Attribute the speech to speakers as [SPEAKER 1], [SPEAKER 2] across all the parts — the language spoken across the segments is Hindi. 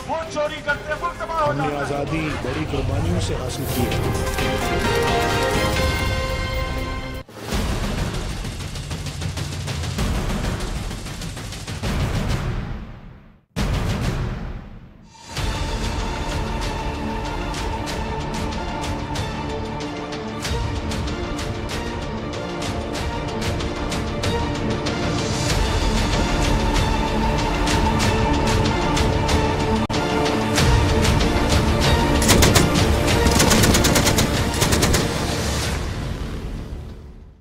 [SPEAKER 1] वोट चोरी करते मुल्क तबाह हो
[SPEAKER 2] हमने आज़ादी बड़ी कुर्बानियों से हासिल की है।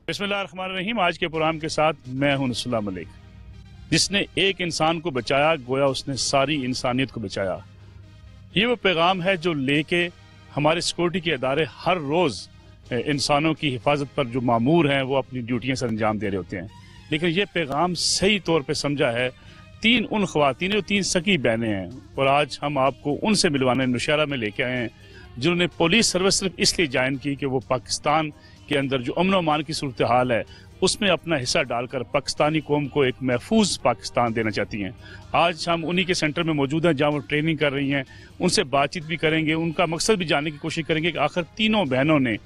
[SPEAKER 3] बिस्मिल्लाहिर्रहमानिर्रहीम। आज के प्रोग्राम के साथ मैं हूं नसरुल्लाह मलिक। जिसने एक इंसान को बचाया गोया उसने सारी इंसानियत को बचाया। ये वो पैगाम है जो लेके हमारे सिक्योरिटी के अदारे हर रोज इंसानों की हिफाजत पर जो मामूर हैं वो अपनी ड्यूटियां सर अंजाम दे रहे होते हैं। लेकिन ये पैगाम सही तौर पर समझा है तीन उन ख्वातीन जो तीन सगी बहनें हैं, और आज हम आपको उनसे मिलवाने नौशहरा में लेके आए हैं जिन्होंने पुलिस सर्विस सिर्फ इसलिए ज्वाइन की कि वो पाकिस्तान के अंदर जो अमन अमान की सूरत हाल है उसमें अपना हिस्सा डालकर पाकिस्तानी कौम को एक महफूज पाकिस्तान देना चाहती हैं। आज हम उन्हीं के सेंटर में मौजूद हैं जहां वो ट्रेनिंग कर रही हैं। उनसे बातचीत भी करेंगे, उनका मकसद भी जानने की कोशिश करेंगे कि आखिर तीनों बहनों ने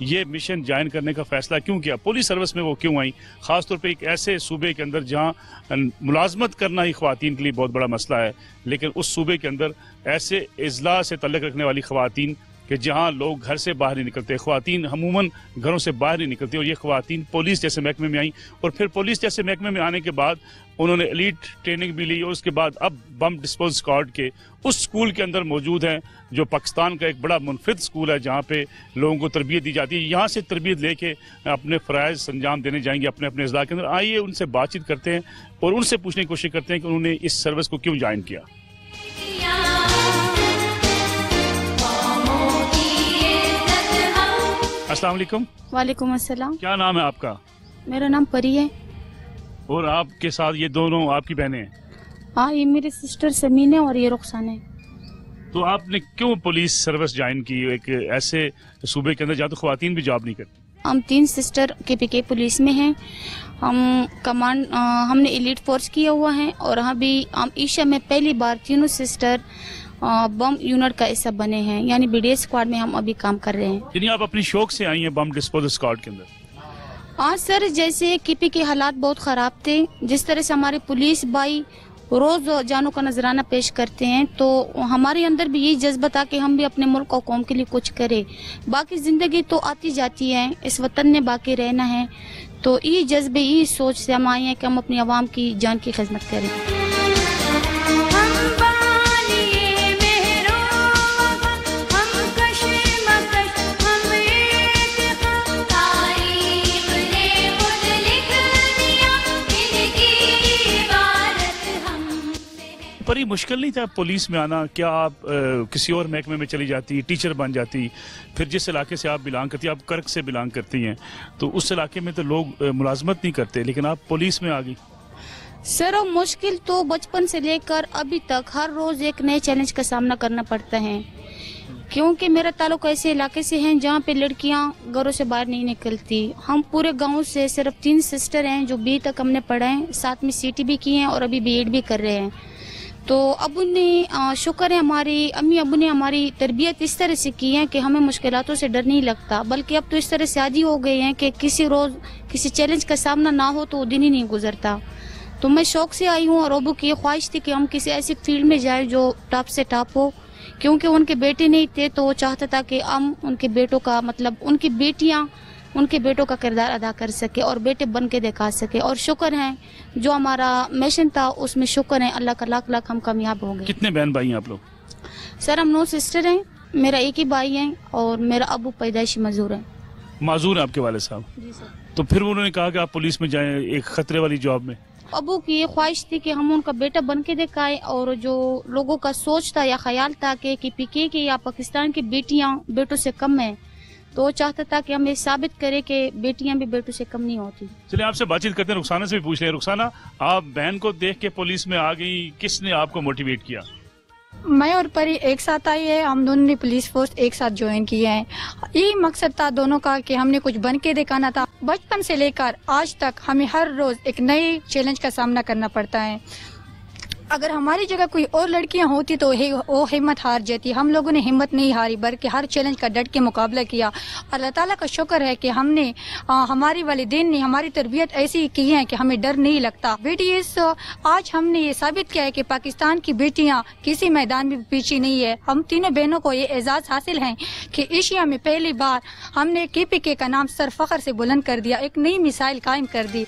[SPEAKER 3] ये मिशन ज्वाइन करने का फैसला क्यों किया, पुलिस सर्विस में वो क्यों आई, खासतौर पर एक ऐसे सूबे के अंदर जहाँ मुलाजमत करना ही ख्वातीन के लिए बहुत बड़ा मसला है, लेकिन उस सूबे के अंदर ऐसे इजला से तल्लक रखने वाली ख्वातीन कि जहाँ लोग घर से बाहर नहीं निकलते, ख्वातीन अमूमन घरों से बाहर नहीं निकलती, और ये ख्वातीन पुलिस जैसे महकमे में आई और फिर पुलिस जैसे महकमे में आने के बाद उन्होंने एलीट ट्रेनिंग भी ली और उसके बाद अब बम डिस्पोजल स्क्वाड के उस स्कूल के अंदर मौजूद हैं जो पाकिस्तान का एक बड़ा मुनफिद स्कूल है जहाँ पे लोगों को तरबियत दी जाती है। यहाँ से तरबियत लेके अपने फ़राइज़ अंजाम देने जाएंगे अपने अपने इज़्ला के अंदर। आइए उनसे बातचीत करते हैं और उनसे पूछने की कोशिश करते हैं कि उन्होंने इस सर्विस को क्यों ज्वाइन किया। अस्सलाम वालेकुम।
[SPEAKER 4] वालेकुम अस्सलाम।
[SPEAKER 3] क्या नाम है आपका?
[SPEAKER 4] मेरा नाम परी है।
[SPEAKER 3] और आपके साथ ये दोनों आपकी बहनें हैं?
[SPEAKER 4] हाँ, ये मेरी सिस्टर समीन है और ये रुखसाना है।
[SPEAKER 3] तो आपने क्यों पुलिस सर्विस ज्वाइन की एक ऐसे सूबे के अंदर जहाँ तो ख्वातीन भी जॉब नहीं करती?
[SPEAKER 4] हम तीन सिस्टर KPK पुलिस में हैं। हम कमांड हमने एलीट फोर्स किया हुआ है और हम एशिया में पहली बार तीनों सिस्टर बम यूनिट का हिस्सा बने हैं, यानी BDS स्क्वाड में हम अभी काम कर रहे हैं।
[SPEAKER 3] यानी आप अपनी शौक से आई हैं बम डिस्पोजल स्क्वाड के अंदर?
[SPEAKER 4] हाँ सर, जैसे KP के हालात बहुत ख़राब थे, जिस तरह से हमारे पुलिस भाई रोज़ जानों का नजराना पेश करते हैं, तो हमारे अंदर भी यही जज्बा था कि हम भी अपने मुल्क और कौम के लिए कुछ करें। बाकी ज़िंदगी तो आती जाती है, इस वतन में बाकी रहना है, तो यही जज्बे यही सोच से हम आए हैं कि हम अपनी आवाम की जान की खिदमत करें।
[SPEAKER 3] पर ये मुश्किल नहीं था पुलिस में आना? क्या आप किसी और महकमे में चली जाती, टीचर बन जाती, फिर जिस इलाके से आप बिलोंग करती, आप कर्क से बिलोंग करती हैं, तो उस इलाके में तो लोग मुलाजमत नहीं करते, लेकिन आप पुलिस में आ गई।
[SPEAKER 4] सर, मुश्किल तो बचपन से लेकर अभी तक हर रोज एक नए चैलेंज का सामना करना पड़ता है, क्योंकि मेरा ताल्लुक ऐसे इलाके से है जहाँ पे लड़कियाँ घरों से बाहर नहीं निकलती। हम पूरे गांव से सिर्फ 3 सिस्टर हैं जो BE तक हमने पढ़ा है, साथ में CT भी की हैं और अभी BEd भी कर रहे हैं। तो अबू ने शुक्र है हमारी अम्मी अबू ने हमारी तरबियत इस तरह से की है कि हमें मुश्किलातों से डर नहीं लगता, बल्कि अब तो इस तरह से आदी हो गए हैं कि किसी रोज़ किसी चैलेंज का सामना ना हो तो वो दिन ही नहीं गुजरता। तो मैं शौक से आई हूँ और अबू की ये ख्वाहिश थी कि हम किसी ऐसी फील्ड में जाए जो टॉप से टॉप हो, क्योंकि उनके बेटे नहीं थे तो वो चाहता था कि हम उनके बेटों का मतलब उनकी बेटियाँ उनके बेटों का किरदार अदा कर सके और बेटे बन के दिखा सके। और शुक्र है जो हमारा मिशन था उसमें शुक्र है अल्लाह का लाख लाख हम कामयाब हो गए।
[SPEAKER 3] कितने बहन भाई हैं आप लोग?
[SPEAKER 4] सर, हम 9 सिस्टर हैं, मेरा एक ही भाई है और मेरा अबू पैदाइशी मजदूर है।
[SPEAKER 3] माजूर है आपके वाले साहब?
[SPEAKER 4] जी सर।
[SPEAKER 3] तो फिर उन्होंने कहा कि आप पुलिस में जाएं एक खतरे वाली जॉब में।
[SPEAKER 4] अबू की ये ख्वाहिश थी कि हम उनका बेटा बन के दिखाएं, और जो लोगों का सोच था या ख्याल था कि PK के या पाकिस्तान की बेटियां बेटों से कम है, तो वो चाहता था कि हम ये साबित करें कि बेटियां भी बेटों से कम नहीं होती।
[SPEAKER 3] चलिए आपसे बातचीत करते हैं, रुखसाना से भी पूछ रहे हैं। रुखसाना, आप बहन को देख के पुलिस में आ गई, किसने आपको मोटिवेट किया?
[SPEAKER 5] मैं और परी एक साथ आई है, हम दोनों ने पुलिस फोर्स एक साथ ज्वाइन की है। यही मकसद था दोनों का कि हमने कुछ बन के दिखाना था। बचपन से लेकर आज तक हमें हर रोज एक नए चैलेंज का सामना करना पड़ता है। अगर हमारी जगह कोई और लड़कियां होती तो वो हिम्मत हार जाती। हम लोगों ने हिम्मत नहीं हारी, बल्कि हर चैलेंज का डट के मुकाबला किया। अल्लाह ताला का शुक्र है कि हमने हमारी वालिदैन ने हमारी तरबियत ऐसी की है कि हमें डर नहीं लगता। बेटीज, आज हमने ये साबित किया है कि पाकिस्तान की बेटियां किसी मैदान में पीछे नहीं है। हम तीनों बहनों को ये एजाज हासिल है कि एशिया में पहली बार हमने KPK का नाम सर फख्र से बुलंद कर दिया, एक नई मिसाइल कायम कर दी।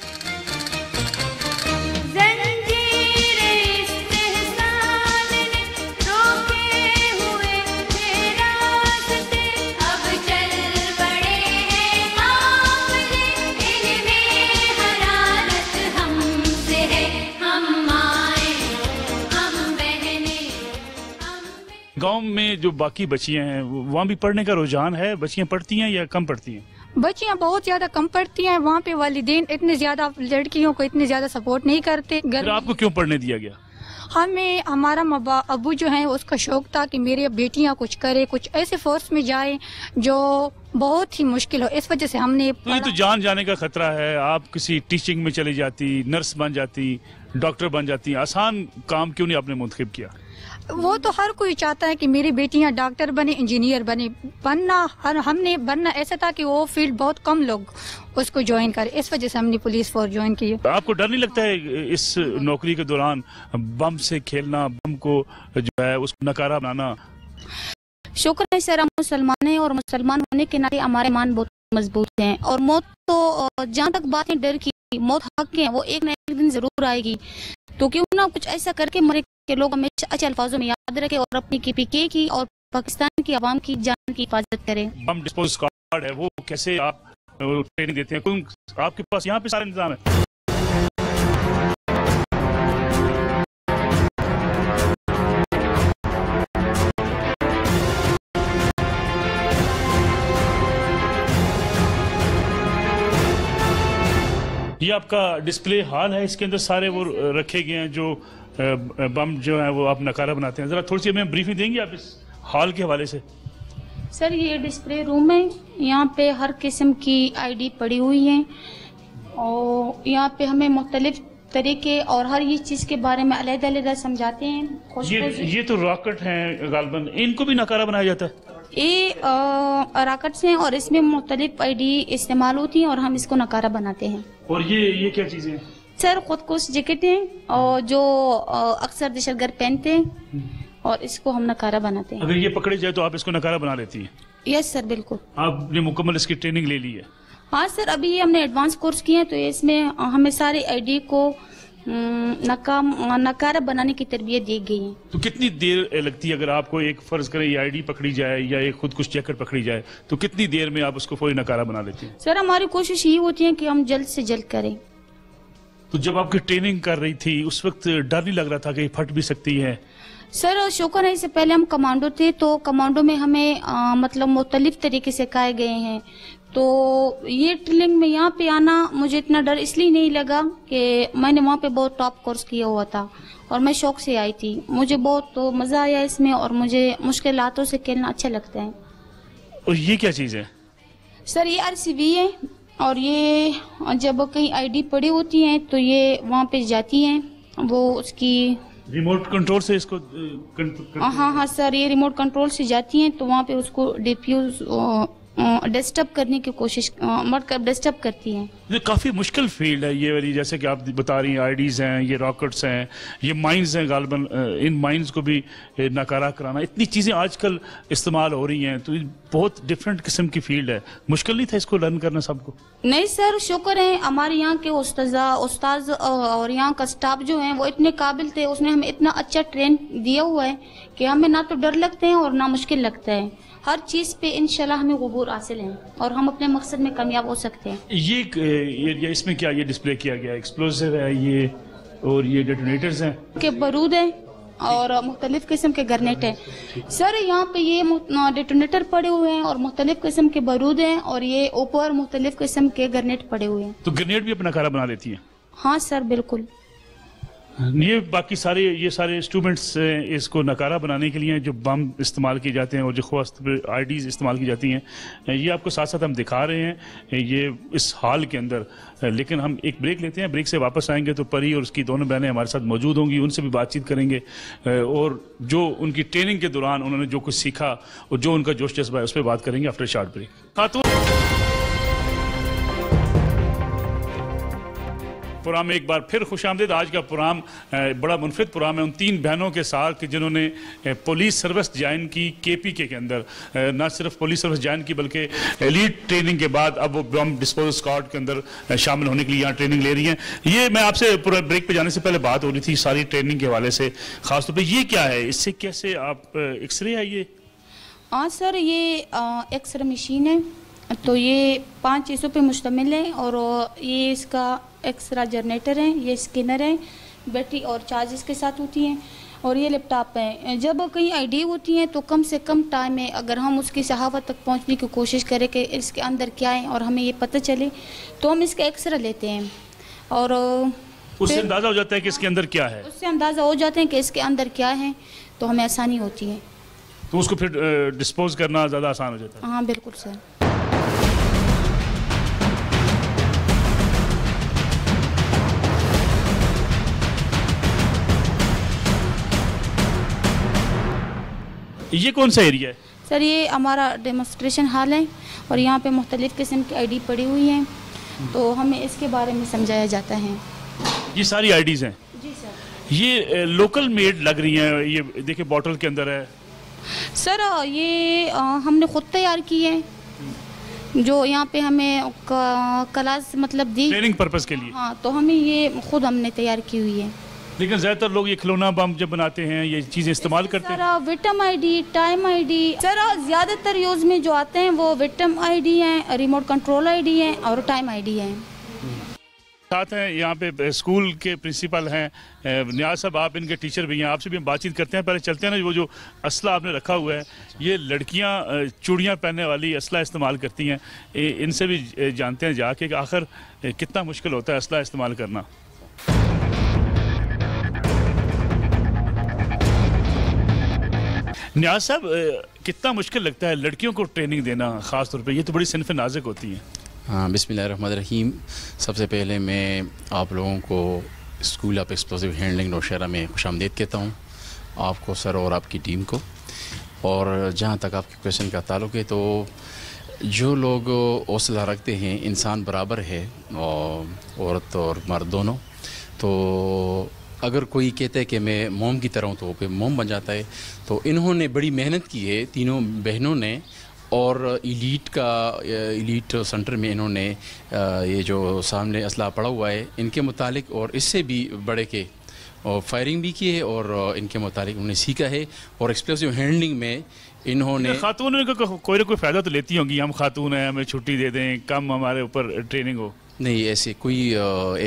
[SPEAKER 3] गांव में जो बाकी बच्चियां हैं वहाँ भी पढ़ने का रुझान है? बच्चियां पढ़ती हैं या कम पढ़ती हैं?
[SPEAKER 5] बच्चियां बहुत ज्यादा कम पढ़ती हैं। वहाँ पे वालिदैन इतने ज्यादा लड़कियों को इतने ज्यादा सपोर्ट नहीं करते।
[SPEAKER 3] फिर आपको क्यों पढ़ने दिया गया?
[SPEAKER 5] हमें हमारा अबू जो है उसका शौक था कि मेरी बेटियां कुछ करे, कुछ ऐसे फोर्स में जाए जो बहुत ही मुश्किल हो। इस वजह से हमने
[SPEAKER 3] तो ये तो जान जाने का खतरा है। आप किसी टीचिंग में चली जाती, नर्स बन जाती, डॉक्टर बन जाती, आसान काम क्यों नहीं आपने मुंतखब किया?
[SPEAKER 5] वो तो हर कोई चाहता है कि मेरी बेटियां डॉक्टर बने, इंजीनियर बने। हमने बनना ऐसा था कि वो फील्ड बहुत कम लोग उसको ज्वाइन करे, इस वजह से हमने पुलिस फोर्स ज्वाइन की।
[SPEAKER 3] आपको डर नहीं लगता है इस नौकरी के दौरान बम से खेलना, बम को जो है उसको नकारा बनाना?
[SPEAKER 4] शुक्र है सर, हम मुसलमान हैं और मुसलमान होने के नाते हमारे ईमान बहुत मजबूत हैं। और मौत तो जहाँ तक बात है डर की, मौत हक है, वो एक न एक दिन जरूर आएगी। तो क्यों ना कुछ ऐसा करके मरे कि लोग हमेशा अच्छे अल्फाजों में याद रखें और अपनी KPK की और पाकिस्तान की आवाम की जान की हिफाजत करें।
[SPEAKER 3] बम डिस्पोज स्क्वाड है, वो कैसे आप ट्रेनिंग देते हैं? कोई आपके पास यहाँ पे सारा इंतजाम है? ये आपका डिस्प्ले हॉल है, इसके अंदर सारे वो रखे गए हैं जो बम जो है वो आप नकारा बनाते हैं। जरा थोड़ी सी हमें ब्रीफिंग देंगे आप इस हॉल के हवाले से?
[SPEAKER 4] सर ये डिस्प्ले रूम है, यहाँ पे हर किस्म की ID पड़ी हुई है और यहाँ पे हमें मुख्तलिफ तरीके और हर ये चीज के बारे में अलग-अलग समझाते हैं।
[SPEAKER 3] ये तो रॉकेट हैं गालबन, इनको भी नकारा बनाया जाता है?
[SPEAKER 4] ये रॉकेट्स हैं और इसमें मुख्तलिफ ID इस्तेमाल होती हैं और हम इसको नकारा बनाते हैं।
[SPEAKER 3] और ये क्या चीजें हैं?
[SPEAKER 4] सर खुदकुश जैकेट हैं और जो अक्सर दहशतगर्द पहनते हैं और इसको हम नकारा बनाते हैं।
[SPEAKER 3] अगर ये पकड़े जाए तो आप इसको नकारा बना लेती हैं?
[SPEAKER 4] यस सर, बिल्कुल।
[SPEAKER 3] आपने मुकम्मल इसकी ट्रेनिंग ले ली है?
[SPEAKER 4] हाँ सर, अभी ये हमने एडवांस कोर्स किए हैं, तो इसमें हमें सारी ID को नकारा बनाने की तरबियत दी गई है।
[SPEAKER 3] तो कितनी देर लगती है अगर आपको एक फर्ज करें ये ID पकड़ी जाए या एक खुदकुश जैकेट पकड़ी जाए, तो कितनी देर में आप उसको फौरी नकारा बना लेती हैं?
[SPEAKER 4] सर हमारी कोशिश यही होती है कि हम जल्द से जल्द करें।
[SPEAKER 3] तो जब आपकी ट्रेनिंग कर रही थी उस वक्त डर नहीं लग रहा था कि फट भी सकती है?
[SPEAKER 4] सर शुक्र है, इससे पहले हम कमांडो थे, तो कमांडो में हमें मतलब मुख्तलिफ तरीके से सिखाए गए हैं। तो ये ट्रेनिंग में यहाँ पे आना मुझे इतना डर इसलिए नहीं लगा कि मैंने वहाँ पे बहुत टॉप कोर्स किया हुआ था और मैं शौक से आई थी। मुझे बहुत तो मज़ा आया इसमें और मुझे मुश्किलातों से खेलना अच्छा लगता है।
[SPEAKER 3] और ये क्या चीज़ है?
[SPEAKER 4] सर ये RCB है और ये जब कहीं ID पड़ी होती हैं तो ये वहाँ पे जाती हैं, वो उसकी
[SPEAKER 3] रिमोट कंट्रोल से इसको
[SPEAKER 4] हाँ सर, ये रिमोट कंट्रोल से जाती हैं तो वहाँ पे उसको डिफ्यूज डिस्टर्ब करने की कोशिश मतलब डिस्टर्ब करती हैं।
[SPEAKER 3] ये काफ़ी मुश्किल फील्ड है ये वाली, जैसे कि आप बता रही हैं IDs हैं, ये रॉकेट्स हैं, ये माइंस हैं गालबन, इन माइंस को भी नकारा कराना, इतनी चीज़ें आजकल इस्तेमाल हो रही हैं, तो बहुत डिफरेंट किस्म की फील्ड है। मुश्किल नहीं था इसको लर्न करना सबको?
[SPEAKER 4] नहीं सर, शुक्र है हमारे यहाँ के उस्ताद और यहाँ का स्टाफ जो है वो इतने काबिल थे, उसने हमें इतना अच्छा ट्रेन दिया हुआ है कि हमें ना तो डर लगते हैं और ना मुश्किल लगता है। हर चीज़ पे इंशाल्लाह हमें अबूर हासिल है और हम अपने मकसद में कामयाब हो सकते हैं।
[SPEAKER 3] ये इसमें क्या ये डिस्प्ले किया गया? एक्सप्लोसिव है ये और ये डेटोनेटर्स हैं
[SPEAKER 4] के बारूद है और मुख्तलिफ किस्म के ग्रेनेड है। सर यहाँ पे ये डेटोनेटर पड़े हुए हैं और मुख्तलिफ किस्म के बारूद हैं और ये ऊपर मुख्तलिफ किस्म के ग्रेनेड पड़े हुए हैं।
[SPEAKER 3] तो ग्रेनेड भी अपना नकारा बना लेती है?
[SPEAKER 4] हाँ सर बिल्कुल।
[SPEAKER 3] ये बाकी ये सारे इंस्ट्रूमेंट्स इसको नकारा बनाने के लिए हैं, जो बम इस्तेमाल किए जाते हैं और जो ख्वास्त आईडीज़ इस्तेमाल की जाती हैं। ये आपको साथ साथ हम दिखा रहे हैं ये इस हाल के अंदर। लेकिन हम एक ब्रेक लेते हैं, ब्रेक से वापस आएंगे तो परी और उसकी दोनों बहनें हमारे साथ मौजूद होंगी, उनसे भी बातचीत करेंगे और जो उनकी ट्रेनिंग के दौरान उन्होंने जो कुछ सीखा और जो उनका जोश जज्बा है उस पर बात करेंगे आफ्टर शॉर्ट ब्रेक। प्रोग्राम में एक बार फिर खुशामदीद। आज का प्रोग्राम बड़ा मुनफरिद प्रोग्राम है उन 3 बहनों के साथ कि जिन्होंने पुलिस सर्विस ज्वाइन की KPK के अंदर। न सिर्फ पुलिस सर्विस ज्वाइन की बल्कि एलीट ट्रेनिंग के बाद अब वो बम डिस्पोजल स्क्वाड के अंदर शामिल होने के लिए यहाँ ट्रेनिंग ले रही हैं। ये मैं आपसे पूरा ब्रेक पे जाने से पहले बात हो रही थी सारी ट्रेनिंग के हवाले से, खासतौर पर ये क्या है, इससे कैसे आप एक्सरे है ये?
[SPEAKER 4] हाँ सर, ये एक्सरे मशीन है, तो ये 5 चीज़ों पे मुश्तमिल है और ये इसका एक्सरा जनरेटर है, ये स्कैनर है, बैटरी और चार्ज इसके साथ होती हैं और ये लैपटॉप है। जब कहीं आईडी होती हैं तो कम से कम टाइम में अगर हम उसकी सहावत तक पहुंचने की कोशिश करें कि इसके अंदर क्या है और हमें ये पता चले तो हम इसका एक्सरा लेते हैं और
[SPEAKER 3] उससे अंदाज़ा हो जाता है कि इसके अंदर क्या है।
[SPEAKER 4] उससे अंदाज़ा हो जाते हैं कि इसके अंदर क्या है तो हमें आसानी होती है,
[SPEAKER 3] तो उसको फिर डिस्पोज करना ज़्यादा आसान हो जाता है।
[SPEAKER 4] हाँ बिल्कुल सर।
[SPEAKER 3] ये कौन सा एरिया है
[SPEAKER 4] सर? ये हमारा डेमोस्ट्रेशन हॉल है और यहाँ पे मुख्तलिफ़ किस्म की आईडी पड़ी हुई हैं, तो हमें इसके बारे में समझाया जाता है।
[SPEAKER 3] ये सारी आईडीज़ हैं?
[SPEAKER 4] जी सर।
[SPEAKER 3] ये लोकल मेड लग रही हैं, ये देखिए बॉटल के अंदर है।
[SPEAKER 4] सर ये हमने ख़ुद तैयार की है, जो यहाँ पे हमें क्लास मतलब दी
[SPEAKER 3] ट्रेनिंग पर्पस के लिए।
[SPEAKER 4] हाँ, तो हमें ये खुद हमने तैयार की हुई है।
[SPEAKER 3] लेकिन ज़्यादातर लोग ये खिलौना बम जब बनाते हैं ये चीज़ें इस्तेमाल करते हैं।
[SPEAKER 4] Sir victim ID, time ID, sir ज़्यादातर यूज़ में जो आते हैं वो विक्टिम आईडी हैं, रिमोट कंट्रोल आईडी हैं और टाइम आईडी हैं।
[SPEAKER 3] साथ हैं यहाँ पे स्कूल के प्रिंसिपल हैं नियाज साहब, आप इनके टीचर भी हैं, आपसे भी हम बातचीत करते हैं। पहले चलते हैं ना, वो जो असला आपने रखा हुआ है, ये लड़कियाँ चूड़ियाँ पहनने वाली असला इस्तेमाल करती हैं, इनसे भी जानते हैं जाके कि आखिर कितना मुश्किल होता है असला इस्तेमाल करना। नियाज साहब, कितना मुश्किल लगता है लड़कियों को ट्रेनिंग देना, ख़ास तौर पे ये तो बड़ी सिनफ़ नाज़ुक होती हैं।
[SPEAKER 6] हाँ, बिस्मिल्लाहिर्रहमानिर्रहीम। सबसे पहले मैं आप लोगों को school of explosive handling Nowshera में खुशामदीद कहता हूँ, आपको सर और आपकी टीम को। और जहाँ तक आपके क्वेश्चन का ताल्लुक है, तो जो लोग हौसला रखते हैं, इंसान बराबर है औरत और मर्द दोनों, तो अगर कोई कहता है कि मैं मोम की तरह हूँ तो वो पे मोम बन जाता है। तो इन्होंने बड़ी मेहनत की है तीनों बहनों ने, और इलीट सेंटर में इन्होंने ये जो सामने असला पड़ा हुआ है इनके मुतालिक और इससे भी बड़े के और फायरिंग भी की है और इनके मुतालिक उन्होंने सीखा है। और एक्सप्लोसिव हैंडलिंग में इन्होंने
[SPEAKER 3] खातून कोई ना कोई फ़ायदा तो लेती होंगी, हम खातून हैं हमें छुट्टी दे दें, कम हमारे ऊपर ट्रेनिंग हो?
[SPEAKER 6] नहीं, ऐसे कोई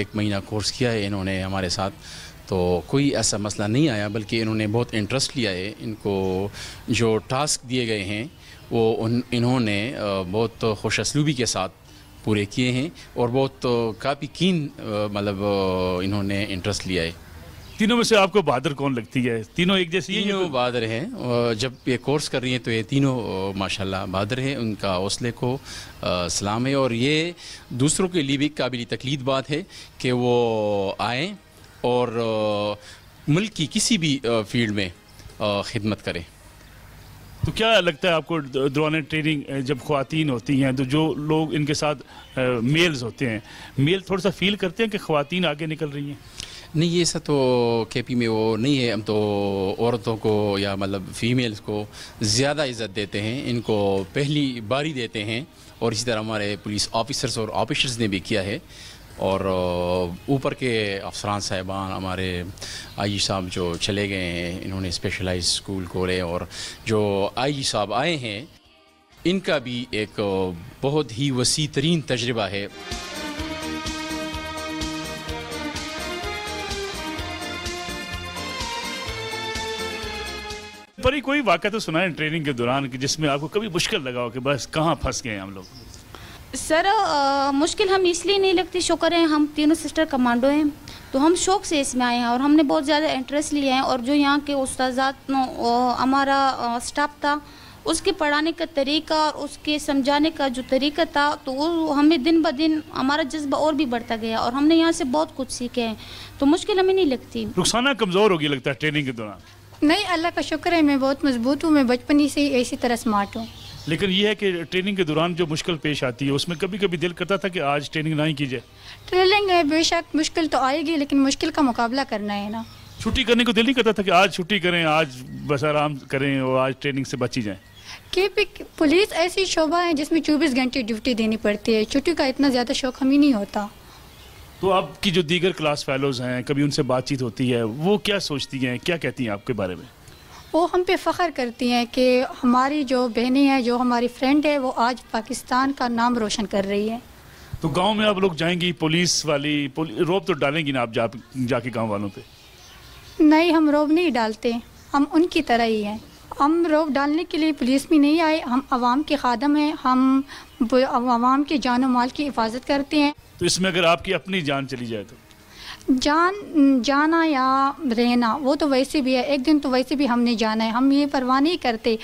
[SPEAKER 6] 1 महीना कोर्स किया है इन्होंने हमारे साथ, तो कोई ऐसा मसला नहीं आया, बल्कि इन्होंने बहुत इंटरेस्ट लिया है। इनको जो टास्क दिए गए हैं वो इन्होंने बहुत खुशअस्लूबी के साथ पूरे किए हैं और बहुत काफ़ी कीन मतलब इन्होंने इंटरेस्ट लिया है।
[SPEAKER 3] तीनों में से आपको बहादुर कौन लगती है? तीनों एक जैसी हैं?
[SPEAKER 6] तीनों बहादुर हैं। जब ये कोर्स कर रही हैं तो ये तीनों माशाल्लाह बहादुर हैं, उनका हौसले को सलाम है। और ये दूसरों के लिए भी काबिल तकलीद बात है कि वो आएँ और मुल्क की किसी भी फील्ड में खिदमत करें।
[SPEAKER 3] तो क्या लगता है आपको दौरान ट्रेनिंग जब ख़वातीन होती हैं तो जो लोग इनके साथ मेल्स होते हैं, मेल थोड़ा सा फील करते हैं कि ख़वातीन आगे निकल रही हैं?
[SPEAKER 6] नहीं, ऐसा तो KP में वो नहीं है। हम तो औरतों को या मतलब फ़ीमेल्स को ज़्यादा इज़्ज़त देते हैं, इनको पहली बारी देते हैं। और इसी तरह हमारे पुलिस ऑफिसर्स और ऑफिसर्स ने भी किया है। और ऊपर के अफसरान साहिबान हमारे IG साहब जो चले गए हैं, इन्होंने स्पेशलाइज स्कूल खोले, और जो IG साहब आए हैं इनका भी एक बहुत ही वसी तरीन तजर्बा है।
[SPEAKER 3] पर ही कोई वाक़या तो सुना है ट्रेनिंग के दौरान कि जिसमें आपको कभी मुश्किल लगा हो कि बस कहाँ फंस गए हम लोग?
[SPEAKER 4] सर मुश्किल हम इसलिए नहीं लगती, शुक्र है हम तीनों सिस्टर कमांडो हैं, तो हम शौक़ से इसमें आए हैं और हमने बहुत ज़्यादा इंटरेस्ट लिया है। और जो यहाँ के उस्तादात हमारा स्टाफ था, उसके पढ़ाने का तरीका और उसके समझाने का जो तरीका था, तो वो हमें दिन ब दिन हमारा जज्बा और भी बढ़ता गया और हमने यहाँ से बहुत कुछ सीखे हैं, तो मुश्किल हमें नहीं लगती।
[SPEAKER 3] रुखसाना कमज़ोर होगी लगता है ट्रेनिंग के दौरान?
[SPEAKER 5] नहीं, अल्लाह का शुक्र है, मैं बहुत मजबूत हूँ, मैं बचपन ही से ही इसी तरह स्मार्ट हूँ।
[SPEAKER 3] लेकिन ये है कि ट्रेनिंग के दौरान जो मुश्किल पेश आती है, उसमें कभी कभी दिल करता था कि आज ट्रेनिंग ना ही की जाए।
[SPEAKER 5] ट्रेनिंग में बेशक मुश्किल तो आएगी, लेकिन मुश्किल का मुकाबला करना है ना।
[SPEAKER 3] छुट्टी करने को दिल नहीं करता था कि आज छुट्टी करें, आज बस आराम करें और आज ट्रेनिंग से बची जाएं?
[SPEAKER 5] कि पुलिस ऐसी शोबा है जिसमें 24 घंटे ड्यूटी देनी पड़ती है, छुट्टी का इतना ज़्यादा शौक हमें नहीं होता।
[SPEAKER 3] तो आपकी जो दीगर क्लास फेलोज़ हैं, कभी उनसे बातचीत होती है, वो क्या सोचती हैं, क्या कहती हैं आपके बारे में?
[SPEAKER 5] वो हम पे फ़ख्र करती हैं कि हमारी जो बहनें हैं, जो हमारी फ्रेंड है, वो आज पाकिस्तान का नाम रोशन कर रही है।
[SPEAKER 3] तो गांव में आप लोग जाएंगी, पुलिस वाली रोब तो डालेंगी ना आप जाके गांव वालों पे?
[SPEAKER 5] नहीं, हम रोब नहीं डालते, हम उनकी तरह ही हैं। हम रोब डालने के लिए पुलिस में नहीं आए, हम आवाम के खादम हैं, हम आवाम के जान और माल की हिफाजत करते हैं।
[SPEAKER 3] तो इसमें अगर आपकी अपनी जान चली जाए तो?
[SPEAKER 5] जाना या रहना वो तो वैसे भी है, एक दिन तो वैसे भी हमने जाना है। हम ये परवाह नहीं करते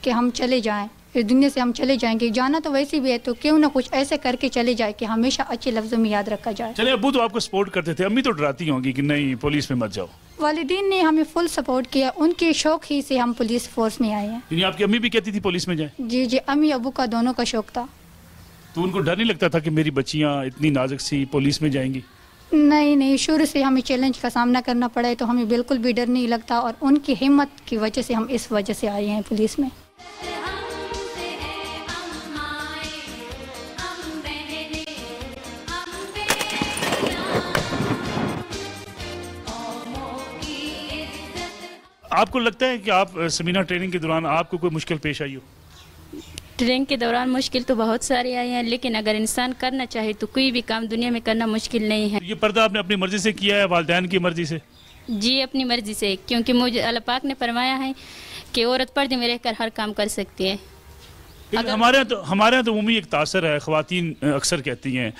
[SPEAKER 5] कि हम चले जाएं, इस दुनिया से हम चले जाएंगे। जाना तो वैसे भी है, तो क्यों ना कुछ ऐसे करके चले जाए कि हमेशा अच्छे लफ्ज़ों में याद रखा जाए।
[SPEAKER 3] चले, अब्बू तो आपको सपोर्ट करते थे, अम्मी तो डराती होंगी कि नहीं पुलिस में मत जाओ?
[SPEAKER 5] वालिदीन ने हमें फुल सपोर्ट किया, उनके शौक ही से हम पुलिस फोर्स में आए हैं।
[SPEAKER 3] यानी आपकी अम्मी भी कहती थी पुलिस में जाए?
[SPEAKER 5] जी जी, अम्मी अबू का दोनों का शौक था।
[SPEAKER 3] तो उनको डर नहीं लगता था कि मेरी बच्चियाँ इतनी नाजुक सी पुलिस में जाएंगी?
[SPEAKER 5] नहीं नहीं, शुरू से हमें चैलेंज का सामना करना पड़ा है, तो हमें बिल्कुल भी डर नहीं लगता और उनकी हिम्मत की वजह से हम इस वजह से आए हैं पुलिस में।
[SPEAKER 3] आपको लगता है कि आप समीना ट्रेनिंग के दौरान आपको कोई मुश्किल पेश आई हो?
[SPEAKER 7] ट्रेनिंग के दौरान मुश्किल तो बहुत सारी आई हैं, लेकिन अगर इंसान करना चाहे तो कोई भी काम दुनिया में करना मुश्किल नहीं है।
[SPEAKER 3] ये पर्दा आपने अपनी मर्जी से किया है, वालिदैन की मर्जी से?
[SPEAKER 7] जी, अपनी मर्जी से, क्योंकि मुझे अल्लाह पाक ने फरमाया है कि औरत पर्दे में रहकर हर काम कर सकती है।
[SPEAKER 3] हमारे यहाँ तो उम्मी एक तासर है, ख़वातीन अक्सर कहती हैं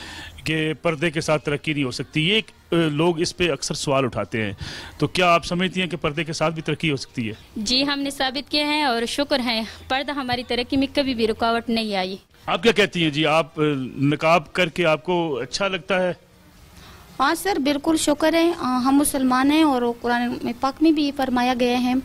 [SPEAKER 3] कि पर्दे के साथ तरक्की नहीं हो सकती। ये लोग इस पे अक्सर सवाल उठाते हैं, तो क्या आप समझती हैं कि पर्दे के साथ भी तरक्की हो सकती है?
[SPEAKER 7] जी, हमने साबित किए हैं और शुक्र है, पर्दा हमारी तरक्की में कभी भी रुकावट नहीं आई।
[SPEAKER 3] आप क्या कहती हैं जी, आप नकाब करके आपको अच्छा लगता है?
[SPEAKER 4] हाँ सर, बिल्कुल शुक्र है, हम मुसलमान हैं और कुरान में पाक में भी फरमाया गया है,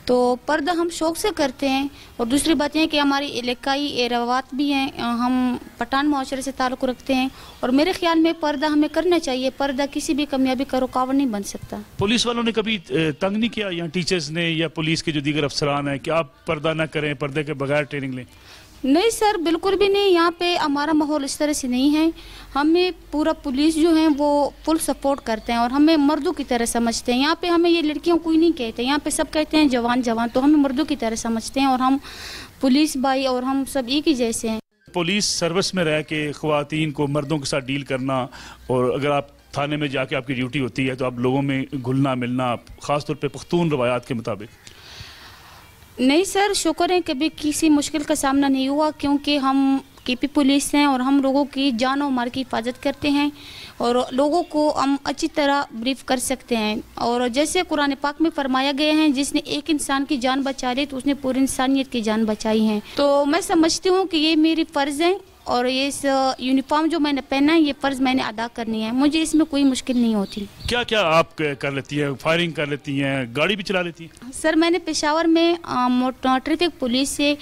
[SPEAKER 4] तो पर्दा हम शौक़ से करते हैं। और दूसरी बात यह है कि हमारी इलाकाई रवात भी हैं, हम पठान मुआशरे से ताल्लुक़ रखते हैं और मेरे ख्याल में पर्दा हमें करना चाहिए। पर्दा किसी भी कामयाबी का रुकावट नहीं बन सकता। पुलिस
[SPEAKER 3] वालों ने कभी तंग नहीं किया, या टीचर्स ने या पुलिस के जो दीगर अफसरान हैं, कि आप पर्दा ना करें, पर्दे के बगैर ट्रेनिंग लें?
[SPEAKER 4] नहीं सर, बिल्कुल भी नहीं, यहाँ पे हमारा माहौल इस तरह से नहीं है। हमें पूरा पुलिस जो है वो फुल सपोर्ट करते हैं और हमें मर्दों की तरह समझते हैं। यहाँ पे हमें ये लड़कियों कोई नहीं कहते, यहाँ पे सब कहते हैं जवान जवान, तो हमें मर्दों की तरह समझते हैं और हम पुलिस भाई और हम सब एक ही जैसे हैं।
[SPEAKER 3] पुलिस सर्विस में रह के ख़वातीन को मर्दों के साथ डील करना, और अगर आप थाने में जाके आपकी ड्यूटी होती है तो आप लोगों में घुलना मिलना, ख़ासतौर पर पख्तून रवायात के मुताबिक?
[SPEAKER 4] नहीं सर, शुक्र है कभी किसी मुश्किल का सामना नहीं हुआ, क्योंकि हम केपी पुलिस हैं और हम लोगों की जान और माल की हिफाजत करते हैं और लोगों को हम अच्छी तरह ब्रीफ कर सकते हैं। और जैसे कुरान पाक में फरमाया गया है, जिसने एक इंसान की जान बचा ली तो उसने पूरी इंसानियत की जान बचाई है। तो मैं समझती हूँ कि ये मेरी फ़र्ज़ है और ये इस यूनिफॉर्म जो मैंने पहना है, ये फ़र्ज़ मैंने अदा करनी है, मुझे इसमें कोई मुश्किल नहीं होती।
[SPEAKER 3] क्या क्या आप कर लेती हैं? फायरिंग कर लेती हैं, गाड़ी भी चला लेती हैं?
[SPEAKER 4] सर, मैंने पेशावर में ट्रैफिक पुलिस से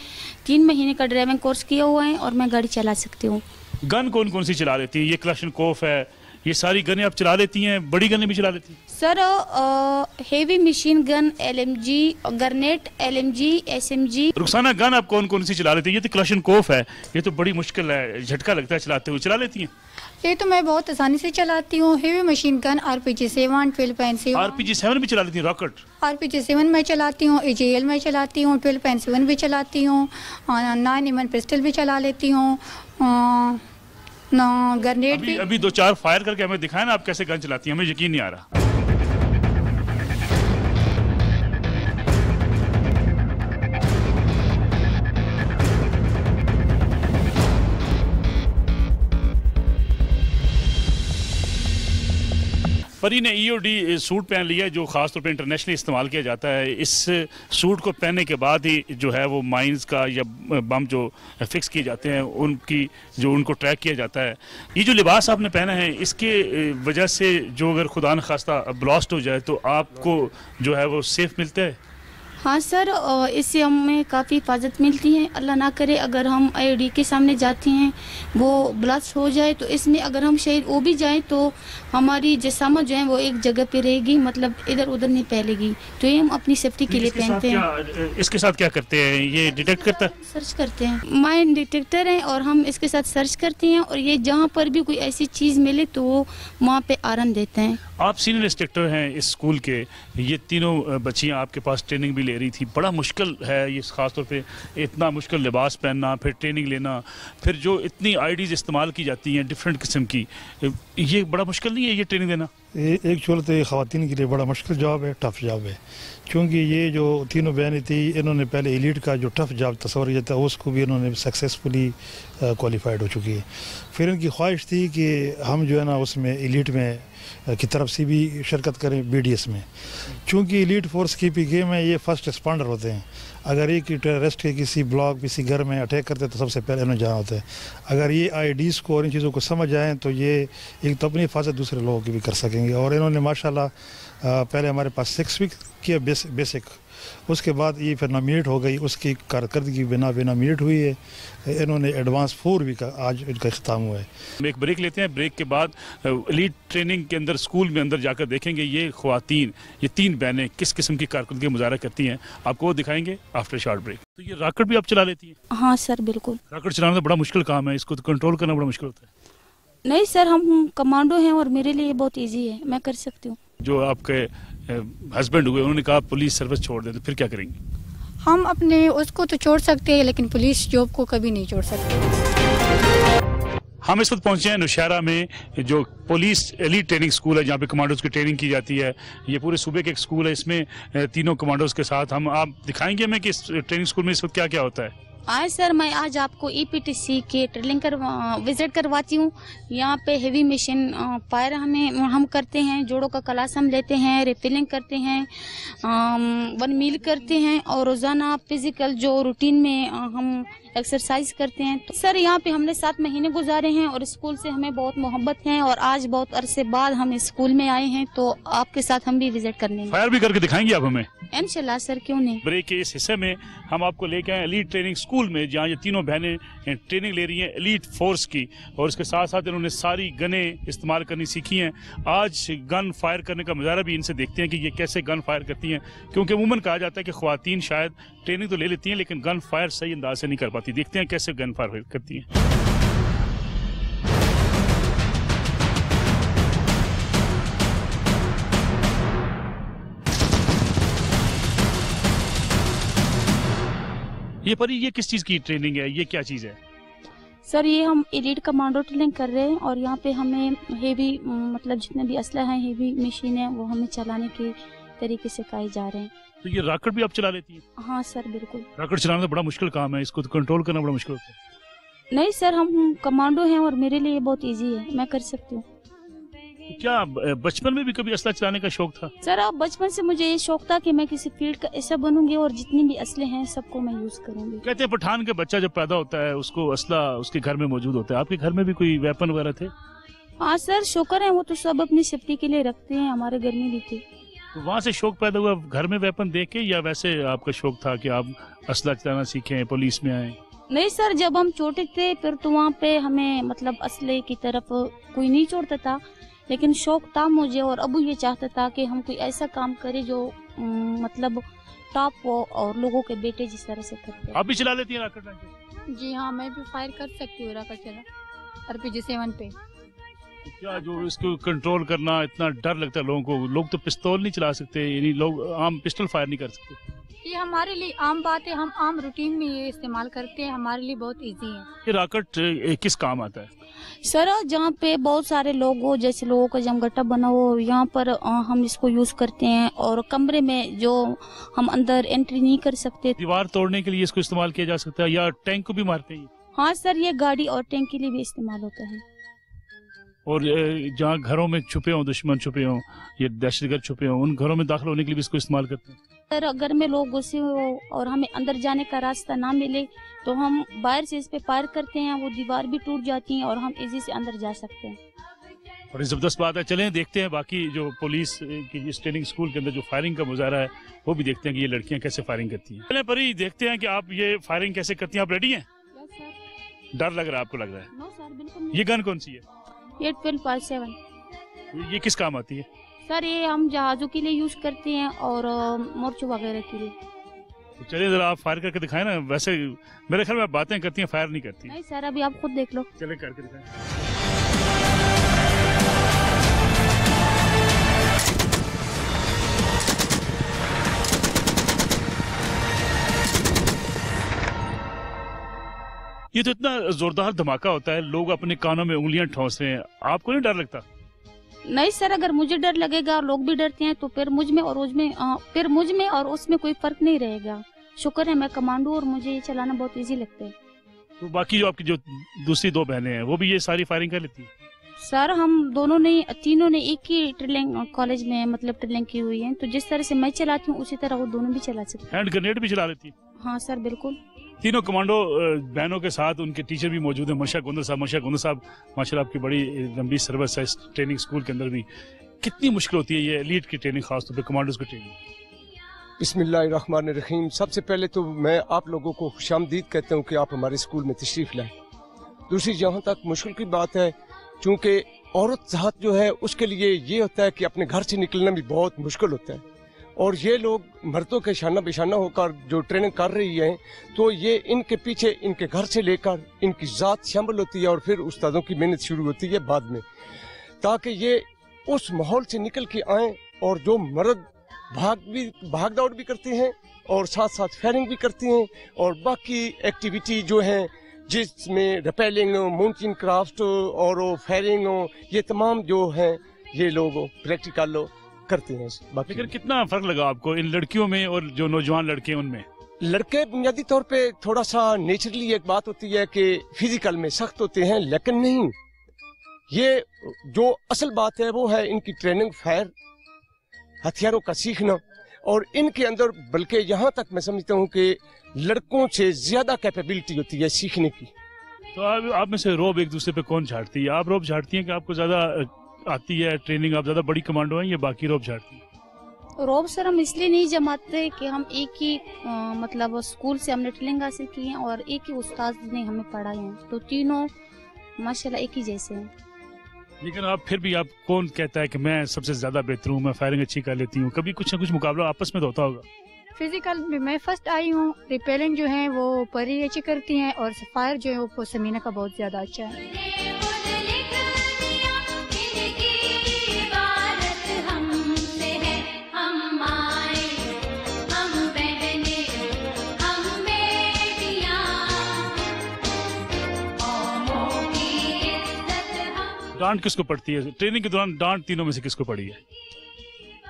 [SPEAKER 4] 3 महीने का ड्राइविंग कोर्स किया हुआ है और मैं गाड़ी चला सकती हूँ।
[SPEAKER 3] गन कौन कौन सी चला लेती हैं? ये क्लाशनकोफ है, ये सारी गनें आप चला लेती हैं? बड़ी गनें भी चला लेती हैं?
[SPEAKER 4] Sir, heavy machine gun, LMG, grenade, LMG, SMG।
[SPEAKER 3] Rukhsana, gun आप कौन कौन सी चला लेती हैं? ये तो क्लाशनकोफ है, ये तो बड़ी मुश्किल है, झटका लगता है चलाते हुए, चला लेती हैं?
[SPEAKER 5] ये तो मैं बहुत आसानी से चलाती हूँ। Heavy machine gun RPG-7, 12.7।
[SPEAKER 3] RPG-7 भी चला लेती हैं? रॉकेट
[SPEAKER 5] RPG-7 मैं चलाती हूँ, AJL मैं चलाती हूँ, 12.7 भी चलाती हूँ, 9mm पिस्टल भी चला लेती हूँ, ग्रेनेड भी।
[SPEAKER 3] अभी 2-4 फायर करके हमें दिखाएं ना, आप कैसे गन चलाती हैं, हमें यकीन नहीं आ रहा। परी ने EOD सूट पहन लिया जो ख़ासतौर पर इंटरनेशनली इस्तेमाल किया जाता है। इस सूट को पहनने के बाद ही जो है वो माइंस का या बम जो फिक्स किए जाते हैं उनको ट्रैक किया जाता है। ये जो लिबास आपने पहना है इसके वजह से जो अगर खुदा न खास्ता ब्लास्ट हो जाए तो आपको जो है वो सेफ मिलता है?
[SPEAKER 4] हाँ सर, इससे हमें काफ़ी हिफाजत मिलती है। अल्लाह ना करे अगर हम IOD के सामने जाते हैं वो ब्लास्ट हो जाए तो इसमें अगर हम शहीद हो भी जाएं तो हमारी जिस्म जो है वो एक जगह पे रहेगी, मतलब इधर उधर नहीं फैलेगी। तो ये हम अपनी सेफ्टी के लिए पहनते हैं।
[SPEAKER 3] इसके साथ क्या करते हैं? ये डिटेक्ट करता है?
[SPEAKER 4] सर्च करते हैं, माइन डिटेक्टर है और हम इसके साथ सर्च करते हैं और ये जहाँ पर भी कोई ऐसी चीज़ मिले तो वो वहाँ पे आराम देते हैं।
[SPEAKER 3] आप सीनियर इंस्ट्रक्टर हैं इस स्कूल के, ये तीनों बच्चियाँ आपके पास ट्रेनिंग भी ले रही थी। बड़ा मुश्किल है ये, ख़ासतौर पे इतना मुश्किल लिबास पहनना, फिर ट्रेनिंग लेना, फिर जो इतनी IDs इस्तेमाल की जाती हैं डिफरेंट किस्म की, ये बड़ा मुश्किल नहीं है ये ट्रेनिंग देना?
[SPEAKER 2] एक छोर तो ये ख़वातीन के लिए बड़ा मुश्किल जॉब है, टफ जॉब है, क्योंकि ये जो तीनों बहनें थी इन्होंने पहले एलीट का जो टफ जॉब तस्वर किया था उसको भी इन्होंने सक्सेसफुली क्वालिफाइड हो चुकी है। फिर इनकी ख्वाहिश थी कि हम जो है ना उसमें एलीट में की तरफ से भी शिरकत करें BDS में, क्योंकि एलीट फोर्स की गेम में ये फर्स्ट रिस्पॉन्डर होते हैं। अगर एक टेररिस्ट के किसी ब्लॉक किसी घर में अटैक करते हैं तो सबसे पहले इन्हें जाना होता है। अगर ये IDs को और इन चीज़ों को समझ आएँ तो ये एक तो अपनी हिफाजत दूसरे लोगों की भी कर सकेंगे। और इन्होंने माशाल्लाह पहले हमारे पास 6 वीक किया बेसिक, उसके बाद ये फिर नॉमिनेट हो गई, उसकी कारकर्दगी बिना नॉमिनेट हुई है। इन्होंने एडवांस 4 वीक का आज इनका इख्तिताम हुआ है।
[SPEAKER 3] हम एक ब्रेक लेते हैं, ब्रेक के बाद एलीट ट्रेनिंग के अंदर स्कूल में अंदर जाकर देखेंगे ये ख्वातीन, ये 3 बहनें किस किस्म की कारकर्दगी मुजाहरा करती हैं, आपको वो दिखाएंगे आफ्टर शॉर्ट ब्रेक। तो ये रॉकेट भी आप चला लेती हैं?
[SPEAKER 4] हाँ सर बिल्कुल।
[SPEAKER 3] रॉकेट चलाना तो बड़ा मुश्किल काम है, इसको तो कंट्रोल करना बड़ा मुश्किल होता है।
[SPEAKER 4] नहीं सर, हम कमांडो हैं और मेरे लिए बहुत ईजी है, मैं कर सकती हूँ।
[SPEAKER 3] जो आपके हस्बैंड हुए उन्होंने कहा पुलिस सर्विस छोड़ दे, तो फिर क्या करेंगे?
[SPEAKER 5] हम अपने उसको तो छोड़ सकते हैं लेकिन पुलिस जॉब को कभी नहीं छोड़ सकते।
[SPEAKER 3] हम इस वक्त पहुंचे हैं नौशहरा में, जो पुलिस एलीट ट्रेनिंग स्कूल है जहाँ पे कमांडोज की ट्रेनिंग की जाती है। ये पूरे सूबे के एक स्कूल है, इसमें तीनों कमांडोज के साथ हम आप दिखाएंगे हमें कि इस ट्रेनिंग स्कूल में इस वक्त क्या क्या होता है।
[SPEAKER 4] आए सर, मैं आज आपको EPTC के ट्रेनिंग विजिट करवाती हूँ। यहाँ पे हेवी मशीन फायर हम करते हैं, जोड़ों का क्लास हम लेते हैं, रिफिलिंग करते हैं, 1 मील करते हैं और रोज़ाना फिजिकल जो रूटीन में हम एक्सरसाइज करते हैं। तो सर यहाँ पे हमने 7 महीने गुजारे हैं और स्कूल से हमें बहुत मोहब्बत है और आज बहुत अरसे बाद हम स्कूल में आए हैं तो आपके साथ हम भी विजिट करने
[SPEAKER 3] फायर भी करके दिखाएंगे आप हमें?
[SPEAKER 4] इंशाल्लाह सर, क्यों नहीं।
[SPEAKER 3] ब्रेक के इस हिस्से में हम आपको लेके आए एलीट ट्रेनिंग स्कूल में जहाँ ये तीनों बहनें ट्रेनिंग ले रही हैं एलीट फोर्स की, और इसके साथ साथ इन्होंने सारी गनें इस्तेमाल करनी सीखी हैं। आज गन फायर करने का मुजाहरा भी इनसे देखते हैं कि ये कैसे गन फायर करती हैं, क्योंकि अमूमन कहा जाता है कि ख्वातीन शायद ट्रेनिंग तो ले लेती हैं लेकिन गन फायर सही अंदाज से नहीं कर पाती। देखते हैं कैसे गन फायर करती हैं। ये परी, ये किस चीज़ की ट्रेनिंग है, ये क्या चीज़ है?
[SPEAKER 4] सर ये हम एलीट कमांडो ट्रेनिंग कर रहे हैं और यहाँ पे हमें हेवी मतलब जितने भी असला हैं, हेवी मशीन है, वो हमें चलाने के तरीके सिखाए जा रहे हैं।
[SPEAKER 3] तो ये रॉकेट भी आप चला लेती हैं?
[SPEAKER 4] हाँ सर बिल्कुल।
[SPEAKER 3] रॉकेट चलाना तो बड़ा मुश्किल काम है, इसको तो कंट्रोल करना बड़ा मुश्किल होता है।
[SPEAKER 4] नहीं सर, हम कमांडो हैं और मेरे लिए बहुत ईजी है, मैं कर सकती हूँ।
[SPEAKER 3] तो क्या बचपन में भी कभी असला चलाने का शौक था?
[SPEAKER 4] सर अब बचपन से मुझे ये शौक था कि मैं किसी फील्ड का ऐसा बनूंगी और जितनी भी असले हैं सबको मैं यूज करूंगी।
[SPEAKER 3] कहते हैं पठान के बच्चा जब पैदा होता है उसको असला उसके घर में मौजूद होता है। आपके घर में भी कोई वेपन वगैरह थे?
[SPEAKER 4] हाँ सर, शुक्र है, वो तो सब अपनी सेफ्टी के लिए रखते हैं, हमारे घर में भी थे।
[SPEAKER 3] तो वहाँ से शौक पैदा हुआ घर में वेपन देख के, या वैसे आपका शौक था कि आप असला चलाना सीखें, पुलिस में आए?
[SPEAKER 4] नहीं सर, जब हम छोटे थे फिर तो वहाँ पे हमें मतलब असले की तरफ कोई नहीं छोड़ता था, लेकिन शौक था मुझे और अबू ये चाहता था कि हम कोई ऐसा काम करें जो मतलब टॉप हो और लोगों के बेटे जिस तरह से करते हैं।
[SPEAKER 3] आप भी चला लेती हैं रॉकेट?
[SPEAKER 5] जी हाँ, मैं भी फायर कर सकती हूँ रॉकेट चला RPG-7 पे।
[SPEAKER 3] तो क्या जो इसको कंट्रोल करना इतना डर लगता है लोगों को, लोग तो पिस्तौल नहीं चला सकते, यानी लोग आम पिस्टल फायर नहीं कर सकते।
[SPEAKER 5] ये हमारे लिए आम बात है, हम आम रूटीन में ये इस्तेमाल करते हैं, हमारे लिए बहुत इजी है।
[SPEAKER 3] ये रॉकेट किस काम आता है?
[SPEAKER 4] सर जहाँ पे बहुत सारे लोग हो, जैसे लोगों का जमघटा बना हो, यहाँ पर हम इसको यूज करते हैं और कमरे में जो हम अंदर एंट्री नहीं कर सकते,
[SPEAKER 3] दीवार तोड़ने के लिए इसको इस्तेमाल किया जा सकता है, या टैंक को भी मारते हैं?
[SPEAKER 4] हाँ सर, ये गाड़ी और टैंक के लिए भी इस्तेमाल होता है।
[SPEAKER 3] और जहाँ घरों में छुपे हों, दुश्मन छुपे हों, ये दहशतगर्द छुपे हों, उन घरों में दाखिल होने के लिए भी इसको इस्तेमाल करते हैं।
[SPEAKER 4] सर अगर में लोग घुसे हो और हमें अंदर जाने का रास्ता ना मिले तो हम बाहर से इस पे पार करते हैं, वो दीवार भी टूट जाती है और हम इजी से अंदर जा सकते हैं।
[SPEAKER 3] और जबरदस्त बात है। चलें देखते हैं बाकी जो पुलिस की इस ट्रेनिंग स्कूल के अंदर जो फायरिंग का मुजाहरा है वो भी देखते हैं कि ये लड़कियां कैसे फायरिंग करती हैं। चलें परी देखते हैं कि आप ये फायरिंग कैसे करती हैं। आप रेडी हैं? डर लग रहा है आपको? लग रहा है?
[SPEAKER 4] नो सर बिल्कुल।
[SPEAKER 3] ये गन कौन सी है?
[SPEAKER 4] ये 12.7।
[SPEAKER 3] ये किस काम आती है?
[SPEAKER 4] सर ये हम जहाजों के लिए यूज करते हैं और मोर्चों वगैरह के लिए।
[SPEAKER 3] तो चलिए जरा आप फायर करके दिखाएं ना। वैसे मेरे ख्याल में आप बातें करती हैं, फायर नहीं करती।
[SPEAKER 4] नहीं सर अभी आप खुद देख लो।
[SPEAKER 3] चले करके दिखाएं। ये तो इतना जोरदार धमाका होता है, लोग अपने कानों में उंगलियां ठोंस रहे हैं, आपको नहीं डर लगता?
[SPEAKER 4] नहीं सर अगर मुझे डर लगेगा और लोग भी डरते हैं तो फिर मुझ में और उसमें कोई फर्क नहीं रहेगा। शुक्र है मैं कमांडो और मुझे ये चलाना बहुत इजी लगता है।
[SPEAKER 3] तो बाकी जो आपकी जो दूसरी दो बहनें हैं वो भी ये सारी फायरिंग कर लेती है?
[SPEAKER 4] सर हम तीनों ने एक ही ट्रेनिंग कॉलेज में मतलब ट्रेनिंग की हुई है, तो जिस तरह से मैं चलाती हूँ उसी तरह वो दोनों भी चला सकते हैं।
[SPEAKER 3] हैंड ग्रेनेड भी चला लेती है?
[SPEAKER 4] हाँ सर बिल्कुल।
[SPEAKER 3] तीनों कमांडो बहनों के साथ उनके टीचर भी मौजूद हैं। मर्शा गोंदर साहब माशाल्लाह आपकी बड़ी लंबी सर्विस है इस ट्रेनिंग स्कूल के अंदर भी। कितनी मुश्किल होती है ये एलीट की ट्रेनिंग, खासतौर पर कमांडोज की ट्रेनिंग?
[SPEAKER 8] बिस्मिल्लाहिर्रहमानिर्रहीम। सबसे पहले तो मैं आप लोगों को खुशामदीद कहता हूँ कि आप हमारे स्कूल में तशरीफ लाए। दूसरी जहाँ तक मुश्किल की बात है, चूँकि औरत ज़ात जो है उसके लिए ये होता है कि अपने घर से निकलना भी बहुत मुश्किल होता है, और ये लोग मर्दों के शाना बेशाना होकर जो ट्रेनिंग कर रही हैं, तो ये इनके पीछे इनके घर से लेकर इनकी ज़ात शामिल होती है और फिर उस्तादों की मेहनत शुरू होती है बाद में, ताकि ये उस माहौल से निकल के आएँ। और जो मर्द भाग दौड़ भी करते हैं और साथ साथ फायरिंग भी करती हैं और बाकी एक्टिविटी जो हैं जिसमें रेपेलिंग, माउंटेन क्राफ्ट और फायरिंग, ये तमाम जो हैं ये लोग प्रैक्टिकल करते हैं। बाकी
[SPEAKER 3] लेकिन कितना फर्क लगा आपको इन लड़कियों में और जो नौजवान लड़के हैं उनमें?
[SPEAKER 8] लड़के बुनियादी तौर पे थोड़ा सा नेचुरली एक बात होती है कि फिजिकल में सख्त होते हैं, लेकिन नहीं, ये जो असल बात है वो है इनकी ट्रेनिंग, फायर हथियारों का सीखना, और इनके अंदर बल्कि यहाँ तक मैं समझता हूँ कि लड़कों से ज्यादा कैपेबिलिटी होती है सीखने की।
[SPEAKER 3] तो आप में से रोब एक दूसरे पे कौन झाड़ती है? आप रोब झाड़ती हैं कि आपको ज्यादा आती है ट्रेनिंग, आप ज्यादा बड़ी कमांडो हैं, या बाकी रोब झाड़ती हैं?
[SPEAKER 4] रोब सर हम इसलिए नहीं जमाते कि हम एक ही मतलब स्कूल से हमने ट्रेनिंग हासिल की है और एक ही उस्ताद ने हमें पढ़ाए हैं, तो तीनों माशाल्लाह एक ही जैसे हैं।
[SPEAKER 3] लेकिन आप फिर भी, आप कौन कहता है कि मैं सबसे ज्यादा बेहतर हूँ, मैं फायरिंग अच्छी कर लेती हूँ? कभी कुछ ना कुछ मुकाबला आपस में तो होता होगा।
[SPEAKER 5] फिजिकल में मैं फर्स्ट आई हूँ, रिपेलिंग जो है वो परी अच्छी करती हैं और फायर जो है वो समीना का बहुत ज्यादा अच्छा है।
[SPEAKER 3] डांट किसको पड़ती है ट्रेनिंग के दौरान? डांट तीनों में से किसको पड़ी है?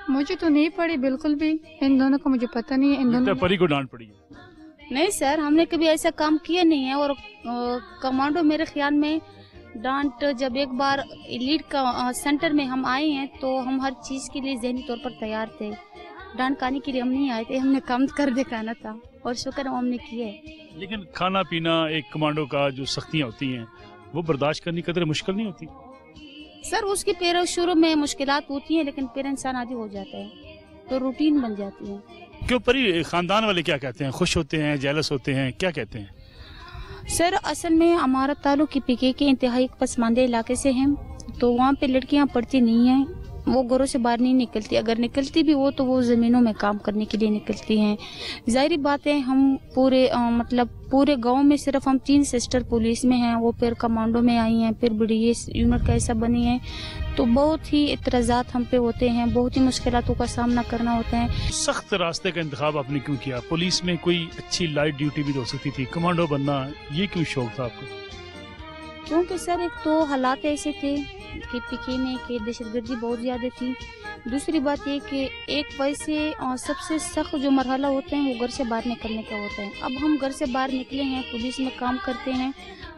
[SPEAKER 5] मुझे तो नहीं पड़ी बिल्कुल भी, इन दोनों को मुझे पता नहीं है। इन दोनों
[SPEAKER 3] परी को डांट पड़ी है?
[SPEAKER 4] नहीं सर हमने कभी ऐसा काम किया नहीं है, और कमांडो मेरे ख्याल में डांट, जब एक बार एलीट का सेंटर में हम आए हैं तो हम हर चीज के लिए जहनी तौर पर तैयार थे। डांट खाने के लिए हम नहीं आए थे, हमने काम कर दिखाना था और शुक्र हमने किया है।
[SPEAKER 3] लेकिन खाना पीना एक कमांडो का जो सख्तियाँ होती हैं वो बर्दाश्त करनी कदर मुश्किल नहीं होती?
[SPEAKER 4] सर उसकी फिर शुरू में मुश्किलात होती हैं, लेकिन फिर इंसान आदी हो जाता है तो रूटीन बन जाती है।
[SPEAKER 3] क्यों परी, खानदान वाले क्या कहते हैं? खुश होते हैं, जेलस होते हैं, क्या कहते हैं?
[SPEAKER 4] सर असल में हमारा ताल्लुक पीके के इंतहाई पसमानदे इलाके से है, तो वहाँ पे लड़कियाँ पढ़ती नहीं हैं, वो घरों से बाहर नहीं निकलती, अगर निकलती भी वो तो वो ज़मीनों में काम करने के लिए निकलती हैं। ज़ाहिर बात है हम पूरे गांव में सिर्फ हम 3 सिस्टर पुलिस में हैं, वो फिर कमांडो में आई हैं, फिर BDS यूनिट का ऐसा बनी है, तो बहुत ही इतराज़ात हम पे होते हैं, बहुत ही मुश्किलातों का सामना करना होता है।
[SPEAKER 3] सख्त रास्ते का इंतखाब आपने क्यों किया? पुलिस में कोई अच्छी लाइट ड्यूटी भी हो सकती थी, कमांडो बनना ये क्यों शौक था आपको?
[SPEAKER 4] क्योंकि सर एक तो हालात ऐसे थे कि पीके में कि दहशतगर्दी बहुत ज़्यादा थी, दूसरी बात ये कि एक वैसे सबसे सख्त जो मरहला होता है वो घर से बाहर निकलने का होता है। अब हम घर से बाहर निकले हैं, पुलिस में काम करते हैं,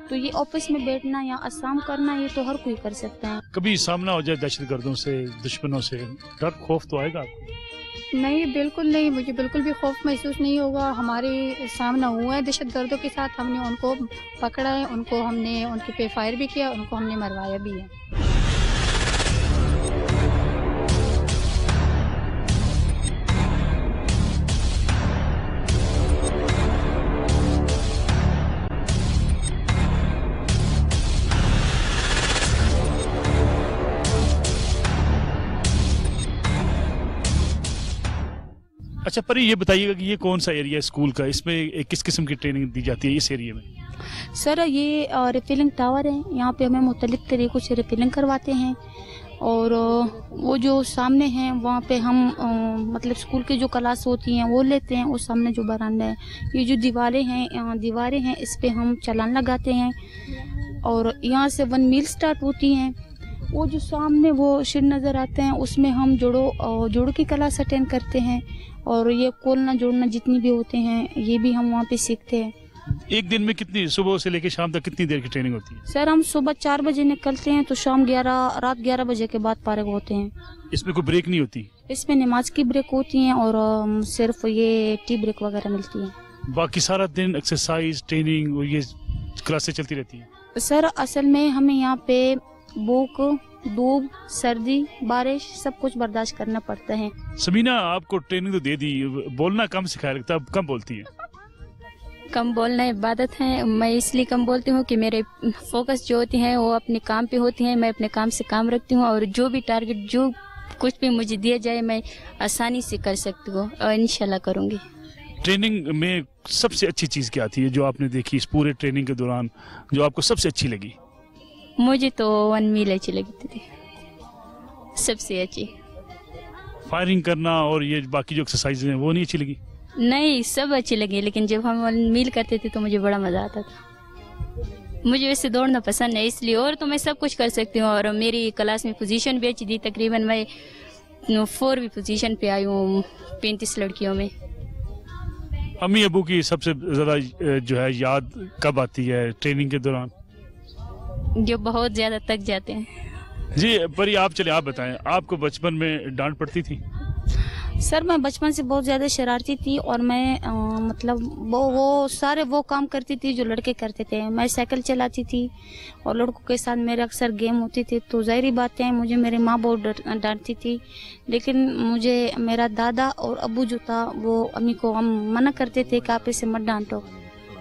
[SPEAKER 4] तो ये ऑफिस में बैठना या आसाम करना ये तो हर कोई कर सकता है।
[SPEAKER 3] कभी सामना हो जाए दहशतगर्दों से, दुश्मनों से, डर खौफ तो आएगा आपको?
[SPEAKER 5] नहीं, बिल्कुल नहीं, मुझे बिल्कुल भी खौफ महसूस नहीं होगा। हमारे सामना हुआ है दहशतगर्दों के साथ, हमने उनको पकड़ा है, उनको हमने उनके पे फायर भी किया, उनको हमने मरवाया भी है।
[SPEAKER 3] अच्छा परी, ये बताइएगा कि ये कौन सा एरिया है स्कूल का, इसमें किस किस्म की ट्रेनिंग दी जाती है इस एरिया में?
[SPEAKER 4] सर ये रिफिलिंग टावर है, यहाँ पे हमें मुख्तलिफ तरीक़ों से रिफिलिंग करवाते हैं। और वो जो सामने हैं वहाँ पे हम मतलब स्कूल की जो क्लास होती हैं वो लेते हैं। और सामने जो बरामदा है, ये जो दीवारें हैं इस पे हम चालान लगाते हैं। और यहाँ से 1 मील स्टार्ट होती हैं। वो जो सामने वो शेड नज़र आते हैं उसमें हम जोड़ों की क्लास अटेंड करते हैं। और ये खोलना जोड़ना जितनी भी होते हैं ये भी हम वहाँ पे सीखते हैं।
[SPEAKER 3] एक दिन में कितनी, सुबह से लेकर शाम तक कितनी देर की ट्रेनिंग होती है?
[SPEAKER 4] सर हम सुबह 4 बजे निकलते हैं तो शाम रात 11 बजे के बाद फारिग होते हैं।
[SPEAKER 3] इसमें कोई ब्रेक नहीं होती?
[SPEAKER 4] इसमें नमाज की ब्रेक होती है और सिर्फ ये टी ब्रेक वगैरह मिलती है।
[SPEAKER 3] बाकी सारा दिन एक्सरसाइज, ट्रेनिंग और ये क्लासेस चलती रहती है?
[SPEAKER 4] सर असल में हमें यहाँ पे भूख, धूप, सर्दी, बारिश सब कुछ बर्दाश्त करना पड़ता है।
[SPEAKER 3] समीना, आपको ट्रेनिंग तो दे दी, बोलना कम सिखाया लगता है, अब कम बोलती है?
[SPEAKER 7] कम बोलना इबादत है। मैं इसलिए कम बोलती हूँ कि मेरे फोकस जो होती हैं वो अपने काम पे होती हैं। मैं अपने काम से काम रखती हूँ और जो भी टारगेट, जो कुछ भी मुझे दिया जाए मैं आसानी से कर सकती हूँ और इंशाल्लाह करूँगी।
[SPEAKER 3] ट्रेनिंग में सबसे अच्छी चीज़ क्या थी जो आपने देखी इस पूरे ट्रेनिंग के दौरान, जो आपको सबसे अच्छी लगी?
[SPEAKER 7] मुझे तो 1 मील अच्छी लगी थी, सबसे अच्छी।
[SPEAKER 3] फायरिंग करना और ये बाकी जो एक्सरसाइज हैं वो नहीं अच्छी लगी?
[SPEAKER 7] नहीं, सब अच्छी लगी, लेकिन जब हम 1 मील करते थे तो मुझे बड़ा मजा आता था। मुझे वैसे दौड़ना पसंद है इसलिए, और तो मैं सब कुछ कर सकती हूँ। और मेरी क्लास में पोजीशन भी अच्छी थी, तकरीबन मैं 4वीं पोजीशन पे आई हूँ 35 लड़कियों में।
[SPEAKER 3] अम्मी अबू की सबसे ज़्यादा जो है याद कब आती है ट्रेनिंग के दौरान?
[SPEAKER 7] जो बहुत ज्यादा तक जाते हैं।
[SPEAKER 3] जी परी, आप बताएं, आपको बचपन में डांट पड़ती थी?
[SPEAKER 4] सर मैं बचपन से बहुत ज़्यादा शरारती थी और मैं मतलब वो सारे वो काम करती थी जो लड़के करते थे। मैं साइकिल चलाती थी और लड़कों के साथ मेरे अक्सर गेम होती थी। तो ज़ाहिरी बात है मुझे मेरी माँ बहुत डांटती थी, लेकिन मुझे मेरा दादा और अब्बू जो था वो अम्मी को हम मना करते थे कि आप इसे मत डांटो।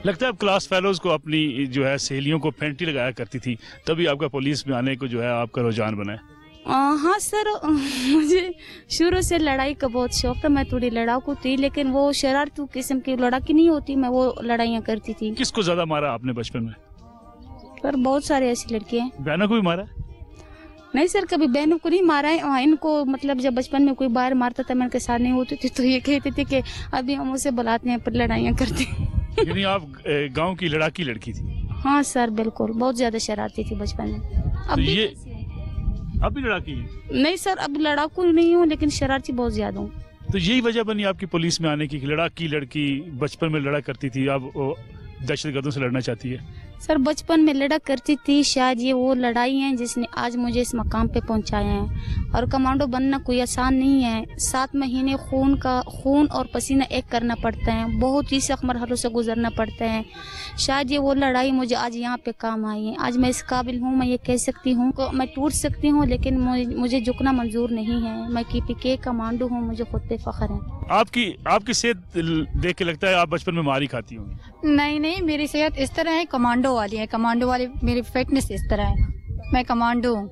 [SPEAKER 3] लगता है आप क्लास फेलोज को अपनी जो है सहेलियों को फेंटी लगाया करती थी, तभी आपका पुलिस में आने को जो है आपका रुझान बना है?
[SPEAKER 4] हाँ सर, मुझे शुरू से लड़ाई का बहुत शौक था। मैं थोड़ी लड़ाकू थी, लेकिन वो शरारतू किस्म की लड़ाकी नहीं होती, मैं वो लड़ाइयाँ करती थी।
[SPEAKER 3] किसको ज्यादा मारा आपने बचपन में?
[SPEAKER 4] पर बहुत सारे ऐसी लड़कियाँ हैं।
[SPEAKER 3] बहनों को भी मारा?
[SPEAKER 4] नहीं सर, कभी बहनों को नहीं मारा है। इनको मतलब जब बचपन में कोई बाहर मारता था, मैं उनके साथ नहीं होती थी, तो ये कहते थे कि अभी हम उसे बुलाते हैं पर लड़ाइयाँ करते हैं।
[SPEAKER 3] यानी आप गांव की लड़ाकी लड़की थी?
[SPEAKER 4] हाँ सर बिल्कुल, बहुत ज्यादा शरारती थी बचपन में।
[SPEAKER 3] अब भी लड़ाकी है?
[SPEAKER 4] नहीं सर, अब लड़ाकू नहीं हूँ, लेकिन शरारती बहुत ज्यादा हूँ।
[SPEAKER 3] तो यही वजह बनी आपकी पुलिस में आने की, लड़ाकी लड़की बचपन में लड़ा करती थी, अब दहशतगर्दों से लड़ना चाहती है?
[SPEAKER 4] सर बचपन में लड़ा करती थी, शायद ये वो लड़ाई है जिसने आज मुझे इस मकाम पे पहुंचाया है। और कमांडो बनना कोई आसान नहीं है। 7 महीने खून और पसीना एक करना पड़ता है, बहुत ही सख्त मरहलों से गुजरना पड़ता है। शायद ये वो लड़ाई मुझे आज यहाँ पे काम आई है। आज मैं इस काबिल हूँ, मैं ये कह सकती हूँ मैं टूट सकती हूँ, लेकिन मुझे झुकना मंजूर नहीं है। मैं KPK कमांडो हूँ, मुझे खुद पे फख्र है।
[SPEAKER 3] आपकी सेहत देख के लगता है आप बचपन में मार ही खाती होंगी।
[SPEAKER 5] नहीं, मेरी सेहत इस तरह है, कमांडो वाली है। कमांडो वाली मेरी फिटनेस इस तरह है, मैं कमांडो हूँ।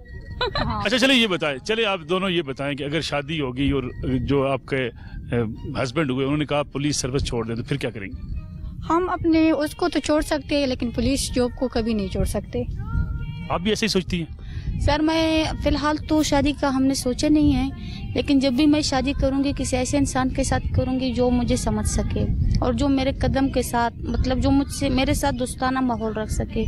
[SPEAKER 5] हाँ।
[SPEAKER 3] अच्छा चलिए ये बताएं, आप दोनों ये बताएं कि अगर शादी होगी और जो आपके हस्बैंड हुए उन्होंने कहा पुलिस सर्विस छोड़ दें, तो फिर क्या करेंगे?
[SPEAKER 5] हम अपने उसको तो छोड़ सकते हैं, लेकिन पुलिस जॉब को कभी नहीं छोड़ सकते।
[SPEAKER 3] आप भी ऐसे ही सोचती हैं?
[SPEAKER 4] सर मैं फिलहाल तो शादी का हमने सोचा नहीं है, लेकिन जब भी मैं शादी करूंगी किसी ऐसे इंसान के साथ करूंगी जो मुझे समझ सके और जो मेरे कदम के साथ मतलब जो मुझसे मेरे साथ दोस्ताना माहौल रख सके।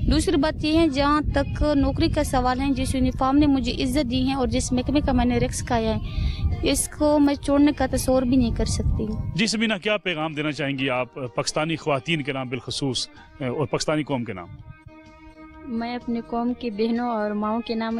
[SPEAKER 4] दूसरी बात ये है, जहाँ तक नौकरी का सवाल है, जिस यूनिफॉर्म ने मुझे इज्जत दी है और जिस महकमे का मैंने रिस्क खाया है, इसको मैं छोड़ने का तस्वर भी नहीं कर सकती।
[SPEAKER 3] जी समीना, क्या पैगाम देना चाहेंगी आप पाकिस्तानी ख्वातीन के नाम बिलखुसूस और पाकिस्तानी कौम के नाम?
[SPEAKER 7] मैं अपने कौम की बहनों और माओं के नाम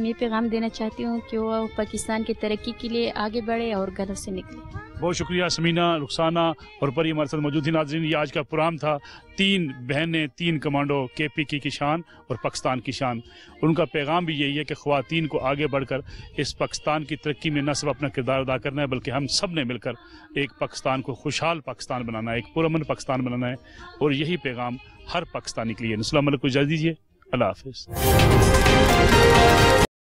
[SPEAKER 7] ये पैगाम देना चाहती हूँ कि वो पाकिस्तान की तरक्की के लिए आगे बढ़े और घरों से निकले।
[SPEAKER 3] बहुत शुक्रिया समीना, रुखसाना और परी हमारे साथ मौजूद थी। नाज़रीन, ये आज का प्रोग्राम था 3 बहनें 3 कमांडो, KPK की शान और पाकिस्तान की शान। उनका पैगाम भी यही है कि ख़वातीन को आगे बढ़कर इस पाकिस्तान की तरक्की में न सिर्फ अपना किरदार अदा करना है, बल्कि हम सब ने मिलकर एक पाकिस्तान को खुशहाल पाकिस्तान बनाना है, एक पुरअमन पाकिस्तान बनाना है। और यही पैगाम हर पाकिस्तानी के लिए। अस्सलाम वालेकुम, इजाज़त दीजिए, अल्लाह हाफ़िज़।